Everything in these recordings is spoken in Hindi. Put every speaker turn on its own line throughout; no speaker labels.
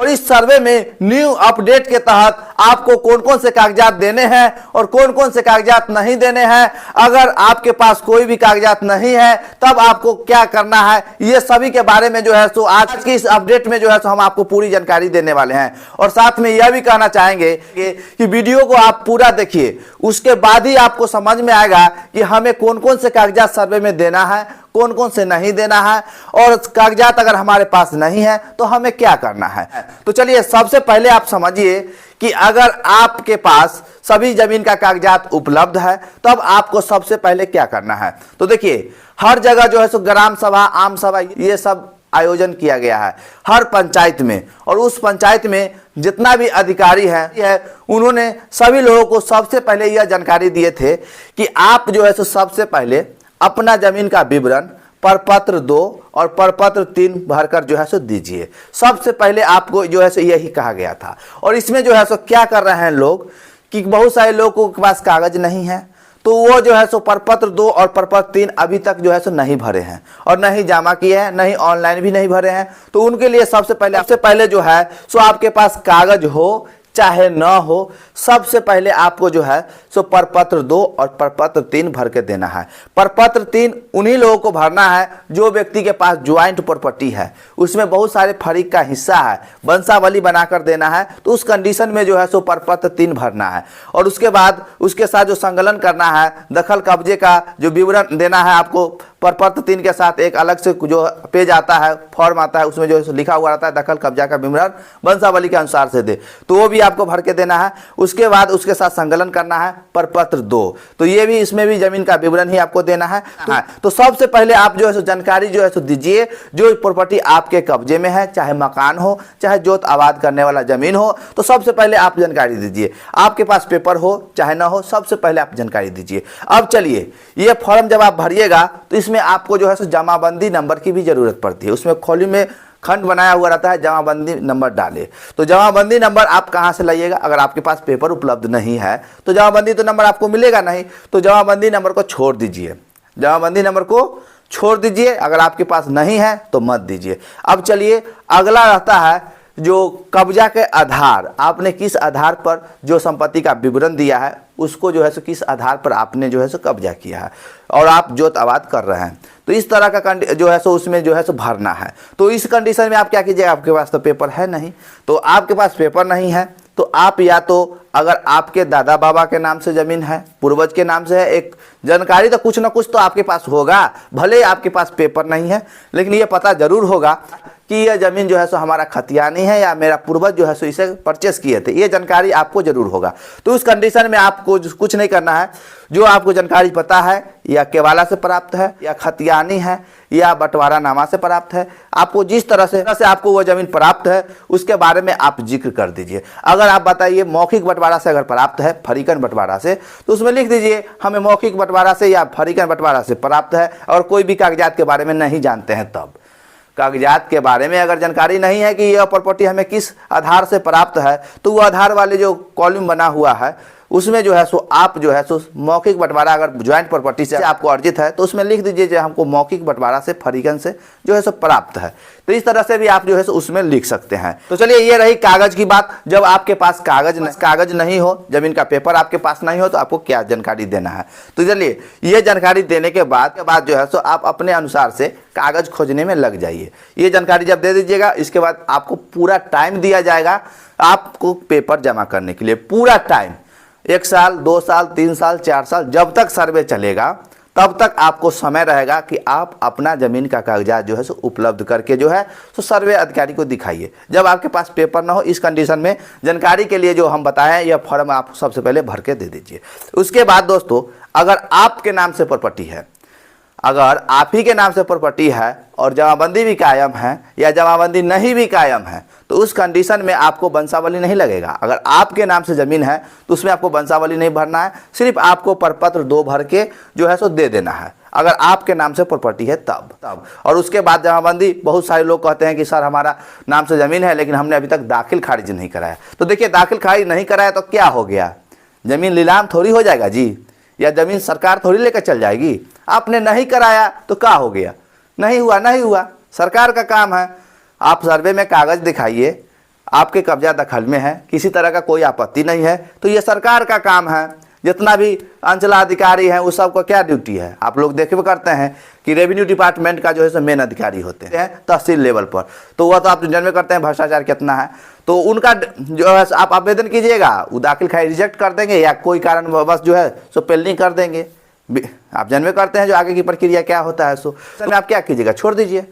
और इस सर्वे में न्यू अपडेट के तहत आपको कौन कौन से कागजात देने हैं और कौन कौन से कागजात नहीं देने हैं। अगर आपके पास कोई भी कागजात नहीं है तब आपको क्या करना है, ये सभी के बारे में जो है सो आज की इस अपडेट में जो है सो हम आपको पूरी जानकारी देने वाले हैं। और साथ में यह भी कहना चाहेंगे कि वीडियो को आप पूरा देखिए, उसके बाद ही आपको समझ में आएगा कि हमें कौन कौन से कागजात सर्वे में देना है, कौन कौन से नहीं देना है, और कागजात अगर हमारे पास नहीं है तो हमें क्या करना है। तो चलिए सबसे पहले आप समझिए कि अगर आपके पास सभी जमीन का कागजात उपलब्ध है तब आपको सबसे पहले क्या करना है। तो देखिए हर जगह जो है सो ग्राम सभा, आम सभा, ये सब आयोजन किया गया है हर पंचायत में, और उस पंचायत में जितना भी अधिकारी है उन्होंने सभी लोगों को सबसे पहले यह जानकारी दिए थे कि आप जो है सो सबसे पहले अपना जमीन का विवरण प्रपत्र 2 और प्रपत्र 3 भरकर जो है सो दीजिए। सबसे पहले आपको जो है सो यही कहा गया था। और इसमें जो है सो क्या कर रहे हैं लोग कि बहुत सारे लोगों के पास कागज नहीं है, तो वो जो है सो प्रपत्र 2 और प्रपत्र 3 अभी तक जो है सो नहीं भरे हैं और नहीं जमा किए हैं, नहीं ऑनलाइन भी नहीं भरे हैं। तो उनके लिए सबसे पहले जो है सो आपके पास कागज हो चाहे न हो, सबसे पहले आपको जो है सो प्रपत्र 2 और प्रपत्र 3 भर के देना है। प्रपत्र 3 उन्हीं लोगों को भरना है जो व्यक्ति के पास ज्वाइंट प्रॉपर्टी है, उसमें बहुत सारे फरीक का हिस्सा है, वंशावली बनाकर देना है। तो उस कंडीशन में जो है सो प्रपत्र 3 भरना है। और उसके बाद उसके साथ जो संकलन करना है, दखल कब्जे का जो विवरण देना है आपको प्रपत्र 3 के साथ एक अलग से जो पेज आता है, फॉर्म आता है, उसमें जो लिखा हुआ रहता है दखल कब्जा का विवरण वंशावली के अनुसार से दे, तो वो भी आपको भर के देना है। उसके बाद उसके साथ संकलन करना है प्रपत्र 2, तो ये भी, इसमें भी जमीन का विवरण ही आपको देना है। तो सबसे पहले आप जो है सो जानकारी जो है सो दीजिए जो प्रॉपर्टी आपके कब्जे में है, चाहे मकान हो चाहे जोत आबाद करने वाला जमीन हो, तो सबसे पहले आप जानकारी दीजिए। आपके पास पेपर हो चाहे ना हो, सबसे पहले आप जानकारी दीजिए। अब चलिए ये फॉर्म जब आप भरिएगा तो इसमें आपको जो है सो जमाबंदी नंबर की भी जरूरत पड़ती है। उसमें खोली में खंड बनाया हुआ रहता है, जमाबंदी नंबर डाले। तो जमाबंदी नंबर आप कहाँ से लाइएगा? अगर आपके पास पेपर उपलब्ध नहीं है तो जमाबंदी तो नंबर आपको मिलेगा नहीं, तो जमाबंदी नंबर को छोड़ दीजिए, जमाबंदी नंबर को छोड़ दीजिए। अगर आपके पास नहीं है तो मत दीजिए। अब चलिए अगला रहता है जो कब्जा के आधार, आपने किस आधार पर जो संपत्ति का विवरण दिया है उसको जो है सो किस आधार पर आपने जो है सो कब्जा किया है और आप जोत आबाद कर रहे हैं, तो इस तरह का जो है सो उसमें जो है सो भरना है। तो इस कंडीशन में आप क्या कीजिएगा, आपके पास तो पेपर है नहीं, तो आपके पास पेपर नहीं है तो आप या तो अगर आपके दादा बाबा के नाम से ज़मीन है, पूर्वज के नाम से है, एक जानकारी तो कुछ ना कुछ तो आपके पास होगा, भले आपके पास पेपर नहीं है लेकिन ये पता जरूर होगा कि यह ज़मीन जो है सो हमारा खतियानी है या मेरा पूर्वज जो है सो इसे परचेस किए थे, ये जानकारी आपको जरूर होगा। तो उस कंडीशन में आपको कुछ नहीं करना है, जो आपको जानकारी पता है या केवाला से प्राप्त है या खतियानी है या बंटवारा नामा से प्राप्त है, आपको जिस तरह से आपको वह ज़मीन प्राप्त है उसके बारे में आप जिक्र कर दीजिए। अगर आप बताइए मौखिक बंटवारा से अगर प्राप्त है, फरीकन बंटवारा से, तो उसमें लिख दीजिए हमें मौखिक बंटवारा से या फरीकन बंटवारा से प्राप्त है, और कोई भी कागजात के बारे में नहीं जानते हैं। तब कागजात के बारे में अगर जानकारी नहीं है कि यह प्रॉपर्टी हमें किस आधार से प्राप्त है, तो वो आधार वाले जो कॉलम बना हुआ है उसमें जो है सो आप जो है सो मौखिक बंटवारा अगर ज्वाइंट प्रॉपर्टी से आपको अर्जित है तो उसमें लिख दीजिए जो हमको मौखिक बंटवारा से फरीकन से जो है सो प्राप्त है। तो इस तरह से भी आप जो है सो उसमें लिख सकते हैं। तो चलिए ये रही कागज की बात। जब आपके पास कागज नहीं हो, जमीन का पेपर आपके पास नहीं हो, तो आपको क्या जानकारी देना है। तो चलिए ये जानकारी देने के बाद जो है सो आप अपने अनुसार से कागज खोजने में लग जाइए। ये जानकारी जब दे दीजिएगा इसके बाद आपको पूरा टाइम दिया जाएगा आपको पेपर जमा करने के लिए, पूरा टाइम, 1 साल 2 साल 3 साल 4 साल, जब तक सर्वे चलेगा तब तक आपको समय रहेगा कि आप अपना ज़मीन का कागजात जो है सो उपलब्ध करके जो है सो सर्वे अधिकारी को दिखाइए। जब आपके पास पेपर ना हो, इस कंडीशन में जानकारी के लिए जो हम बताएं यह फॉर्म आप सबसे पहले भर के दे दीजिए। उसके बाद दोस्तों अगर आपके नाम से प्रॉपर्टी है, अगर आप ही के नाम से प्रॉपर्टी है और जमाबंदी भी कायम है या जमाबंदी नहीं भी कायम है, तो उस कंडीशन में आपको वंशावली नहीं लगेगा। अगर आपके नाम से ज़मीन है तो उसमें आपको वंशावली नहीं भरना है, सिर्फ आपको प्रपत्र 2 भर के जो है सो दे देना है अगर आपके नाम से प्रॉपर्टी है तब। और उसके बाद जमाबंदी, बहुत सारे लोग कहते हैं कि सर हमारा नाम से ज़मीन है लेकिन हमने अभी तक दाखिल खारिज नहीं कराया। तो देखिए दाखिल खारिज नहीं कराया तो क्या हो गया, ज़मीन नीलाम थोड़ी हो जाएगा जी, या ज़मीन सरकार थोड़ी लेकर चल जाएगी। आपने नहीं कराया तो क्या हो गया, नहीं हुआ, सरकार का काम है। आप सर्वे में कागज़ दिखाइए, आपके कब्जा दखल में है, किसी तरह का कोई आपत्ति नहीं है, तो ये सरकार का काम है। जितना भी अंचलाधिकारी हैं उस सबका क्या ड्यूटी है, आप लोग देखते करते हैं कि रेवेन्यू डिपार्टमेंट का जो है सो मेन अधिकारी होते हैं तहसील लेवल पर, तो वह तो आप जानते करते हैं भ्रष्टाचार कितना है। तो उनका जो है आप आवेदन कीजिएगा, वो दाखिल खाई रिजेक्ट कर देंगे या कोई कारण बस जो है सो पेंडिंग कर देंगे। आप जानते करते हैं जो आगे की प्रक्रिया क्या होता है। सो आप क्या कीजिएगा, छोड़ दीजिए,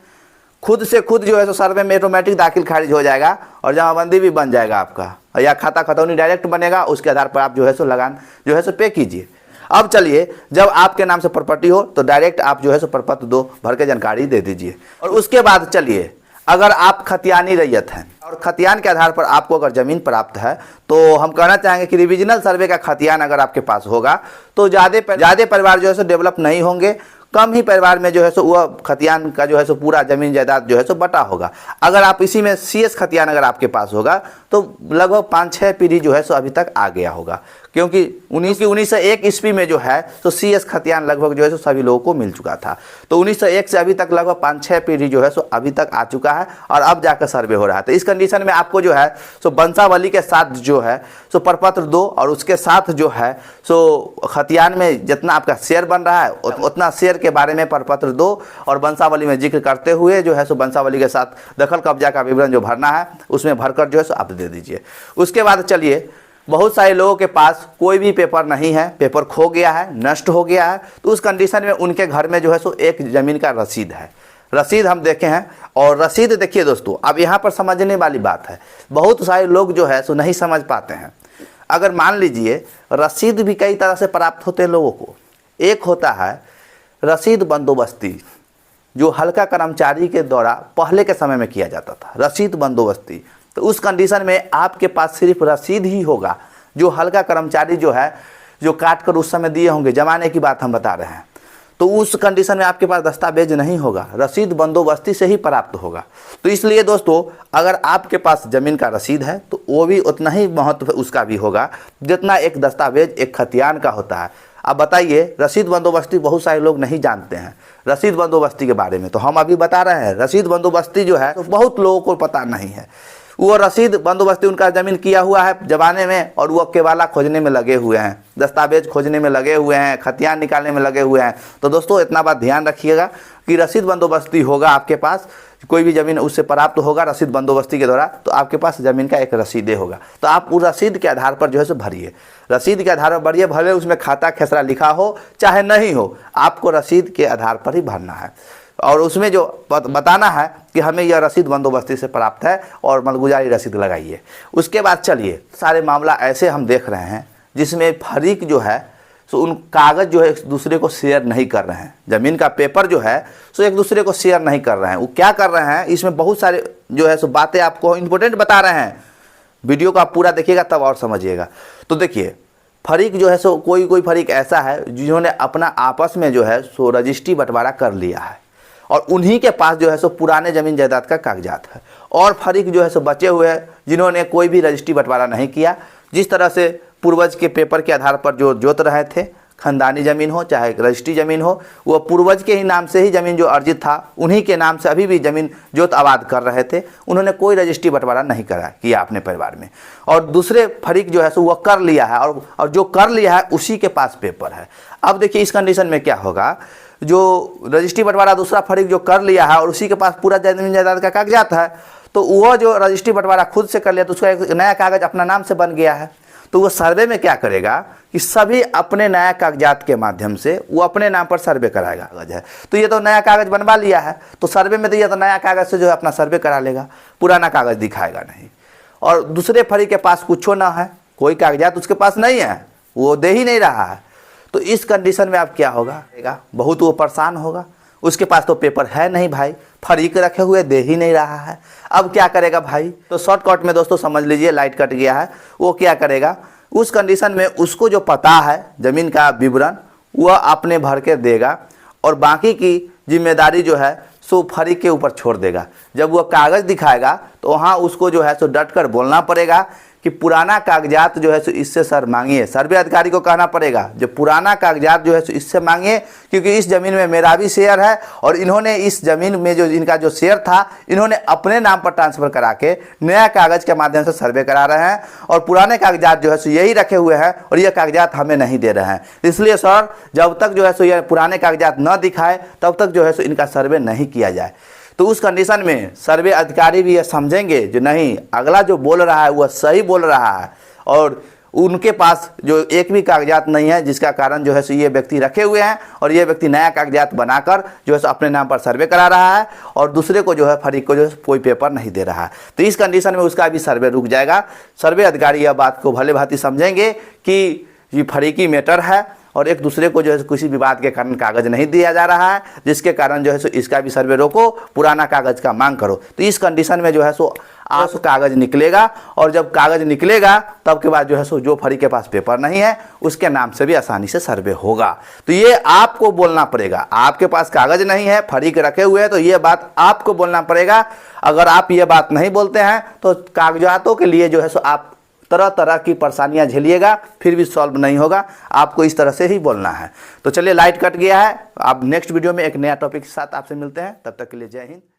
खुद से खुद जो है सो सर्वे में ऑटोमेटिक दाखिल खारिज हो जाएगा और जमाबंदी भी बन जाएगा आपका, या खाता खतौनी डायरेक्ट बनेगा, उसके आधार पर आप जो है सो लगान जो है सो पे कीजिए। अब चलिए, जब आपके नाम से प्रॉपर्टी हो तो डायरेक्ट आप जो है सो प्रपत्र 2 भर के जानकारी दे दीजिए। और उसके बाद चलिए, अगर आप खतियानी रैयत हैं और खतियान के आधार पर आपको अगर ज़मीन प्राप्त है, तो हम कहना चाहेंगे कि रिविजनल सर्वे का खतियान अगर आपके पास होगा तो ज़्यादा परिवार जो है सो डेवलप नहीं होंगे, कम ही परिवार में जो है सो वह खतियान का जो है सो पूरा जमीन जायदाद जो है सो बटा होगा। अगर आप इसी में CS खतियान अगर आपके पास होगा तो लगभग 5-6 पीढ़ी जो है सो अभी तक आ गया होगा, क्योंकि 1901 ईस्वी में जो है तो CS खतियान लगभग जो है सो सभी लोगों को मिल चुका था। तो 1901 से अभी तक लगभग 5-6 पीढ़ी जो है सो अभी तक आ चुका है और अब जाकर सर्वे हो रहा है। तो इस कंडीशन में आपको जो है सो वंशावली के साथ जो है सो प्रपत्र 2 और उसके साथ जो है सो खतियान में जितना आपका शेयर बन रहा है उतना शेयर के बारे में प्रपत्र 2 और वंशावली में जिक्र करते हुए जो है सो वंशावली के साथ दखल कब्जा का विवरण जो भरना है उसमें भरकर जो है सो आप दे दीजिए। उसके बाद चलिए, बहुत सारे लोगों के पास कोई भी पेपर नहीं है, पेपर खो गया है, नष्ट हो गया है, तो उस कंडीशन में उनके घर में जो है सो एक ज़मीन का रसीद है। रसीद हम देखे हैं, और रसीद देखिए दोस्तों, अब यहाँ पर समझने वाली बात है, बहुत सारे लोग जो है सो नहीं समझ पाते हैं। अगर मान लीजिए, रसीद भी कई तरह से प्राप्त होते हैं लोगों को। एक होता है रसीद बंदोबस्ती, जो हल्का कर्मचारी के द्वारा पहले के समय में किया जाता था, रसीद बंदोबस्ती। तो उस कंडीशन में आपके पास सिर्फ रसीद ही होगा, जो हल्का कर्मचारी जो है जो काट कर उस समय दिए होंगे, जमाने की बात हम बता रहे हैं। तो उस कंडीशन में आपके पास दस्तावेज नहीं होगा, रसीद बंदोबस्ती से ही प्राप्त होगा। तो इसलिए दोस्तों, अगर आपके पास ज़मीन का रसीद है तो वो भी उतना ही महत्व उसका भी होगा जितना एक दस्तावेज एक खतियान का होता है। अब बताइए, रसीद बंदोबस्ती बहुत सारे लोग नहीं जानते हैं रसीद बंदोबस्ती के बारे में, तो हम अभी बता रहे हैं। रसीद बंदोबस्ती जो है तो बहुत लोगों को पता नहीं है। वो रसीद बंदोबस्ती उनका ज़मीन किया हुआ है जमाने में, और वो केवाला खोजने में लगे हुए हैं, दस्तावेज खोजने में लगे हुए हैं, खतियान निकालने में लगे हुए हैं। तो दोस्तों, इतना बात ध्यान रखिएगा कि रसीद बंदोबस्ती होगा आपके पास, कोई भी ज़मीन उससे प्राप्त होगा रसीद बंदोबस्ती के द्वारा, तो आपके पास ज़मीन का एक रसीदे होगा। तो आप उस रसीद के आधार पर जो है सो भरिए, रसीद के आधार पर भरिए, भले उसमें खाता खेसरा लिखा हो चाहे नहीं हो, आपको रसीद के आधार पर ही भरना है। और उसमें जो बताना है कि हमें यह रसीद बंदोबस्ती से प्राप्त है और मलगुजारी रसीद लगाइए। उसके बाद चलिए, सारे मामला ऐसे हम देख रहे हैं जिसमें फरीक जो है सो उन कागज़ जो है एक दूसरे को शेयर नहीं कर रहे हैं, ज़मीन का पेपर जो है सो एक दूसरे को शेयर नहीं कर रहे हैं। वो क्या कर रहे हैं, इसमें बहुत सारे जो है सो बातें आपको इंपॉर्टेंट बता रहे हैं। वीडियो को आप पूरा देखिएगा तब और समझिएगा। तो देखिए, फरीक जो है सो कोई फरीक ऐसा है जिन्होंने अपना आपस में जो है सो रजिस्ट्री बंटवारा कर लिया है और उन्हीं के पास जो है सो पुराने ज़मीन जायदाद का कागजात है। और फरीक जो है सो बचे हुए हैं जिन्होंने कोई भी रजिस्ट्री बंटवारा नहीं किया। जिस तरह से पूर्वज के पेपर के आधार पर जो जोत रहे थे, खानदानी ज़मीन हो चाहे रजिस्ट्री ज़मीन हो, वो पूर्वज के ही नाम से ही ज़मीन जो अर्जित था उन्हीं के नाम से अभी भी ज़मीन जोत आबाद कर रहे थे। उन्होंने कोई रजिस्ट्री बंटवारा नहीं किया अपने परिवार में। और दूसरे फरीक जो है सो वह कर लिया है, और जो कर लिया है उसी के पास पेपर है। अब देखिए, इस कंडीशन में क्या होगा, जो रजिस्ट्री बंटवारा दूसरा फरीक जो कर लिया है और उसी के पास पूरा ज़मीन जायदाद का कागजात है, तो वह जो रजिस्ट्री बंटवारा खुद से कर लिया तो उसका एक नया कागज़ अपना नाम से बन गया है। तो वो सर्वे में क्या करेगा कि सभी अपने नया कागजात के माध्यम से वो अपने नाम पर सर्वे कराएगा। कागज है तो ये तो नया कागज़ बनवा लिया है, तो सर्वे में तो ये तो नया कागज़ से जो है अपना सर्वे करा लेगा, पुराना कागज़ दिखाएगा नहीं। और दूसरे फरीक के पास कुछ ना है, कोई कागजात उसके पास नहीं है, वो दे ही नहीं रहा है। तो इस कंडीशन में अब क्या होगा, बहुत वो परेशान होगा। उसके पास तो पेपर है नहीं भाई, फरीक रखे हुए दे ही नहीं रहा है, अब क्या करेगा भाई। तो शॉर्टकट में दोस्तों समझ लीजिए, लाइट कट गया है। वो क्या करेगा, उस कंडीशन में उसको जो पता है ज़मीन का विवरण वह अपने भर के देगा और बाकी की जिम्मेदारी जो है सो फरीक के ऊपर छोड़ देगा। जब वह कागज़ दिखाएगा तो वहाँ उसको जो है सो डट कर बोलना पड़ेगा कि पुराना कागजात जो है सो इससे सर मांगिए। सर्वे अधिकारी को कहना पड़ेगा जो पुराना कागजात जो है सो इससे मांगिए, क्योंकि इस ज़मीन में मेरा भी शेयर है और इन्होंने इस ज़मीन में जो इनका जो शेयर था इन्होंने अपने नाम पर ट्रांसफ़र करा के नया कागज़ के माध्यम से सर्वे करा रहे हैं और पुराने कागजात जो है सो यही रखे हुए हैं और ये कागजात हमें नहीं दे रहे हैं। इसलिए सर जब तक जो है सो ये पुराने कागजात न दिखाए तब तक जो है सो इनका सर्वे नहीं किया जाए। तो उस कंडीशन में सर्वे अधिकारी भी ये समझेंगे जो नहीं, अगला जो बोल रहा है वह सही बोल रहा है और उनके पास जो एक भी कागजात नहीं है जिसका कारण जो है सो ये व्यक्ति रखे हुए हैं और ये व्यक्ति नया कागजात बनाकर जो है सो अपने नाम पर सर्वे करा रहा है और दूसरे को जो है फरीक को जो है कोई पेपर नहीं दे रहा है। तो इस कंडीशन में उसका भी सर्वे रुक जाएगा। सर्वे अधिकारी यह बात को भले भांति समझेंगे कि ये फरीकी मैटर है और एक दूसरे को जो है किसी विवाद के कारण कागज़ नहीं दिया जा रहा है, जिसके कारण जो है सो इसका भी सर्वे रोको, पुराना कागज़ का मांग करो। तो इस कंडीशन में जो है सो आज कागज़ निकलेगा और जब कागज़ निकलेगा तब के बाद जो है सो जो फरीक के पास पेपर नहीं है उसके नाम से भी आसानी से सर्वे होगा। तो ये आपको बोलना पड़ेगा, आपके पास कागज़ नहीं है, फरीक रखे हुए हैं, तो ये बात आपको बोलना पड़ेगा। अगर आप ये बात नहीं बोलते हैं तो कागजातों के लिए जो है सो आप तरह तरह की परेशानियां झेलिएगा, फिर भी सॉल्व नहीं होगा। आपको इस तरह से ही बोलना है। तो चलिए लाइट कट गया है, अब नेक्स्ट वीडियो में एक नया टॉपिक के साथ आपसे मिलते हैं। तब तक के लिए जय हिंद।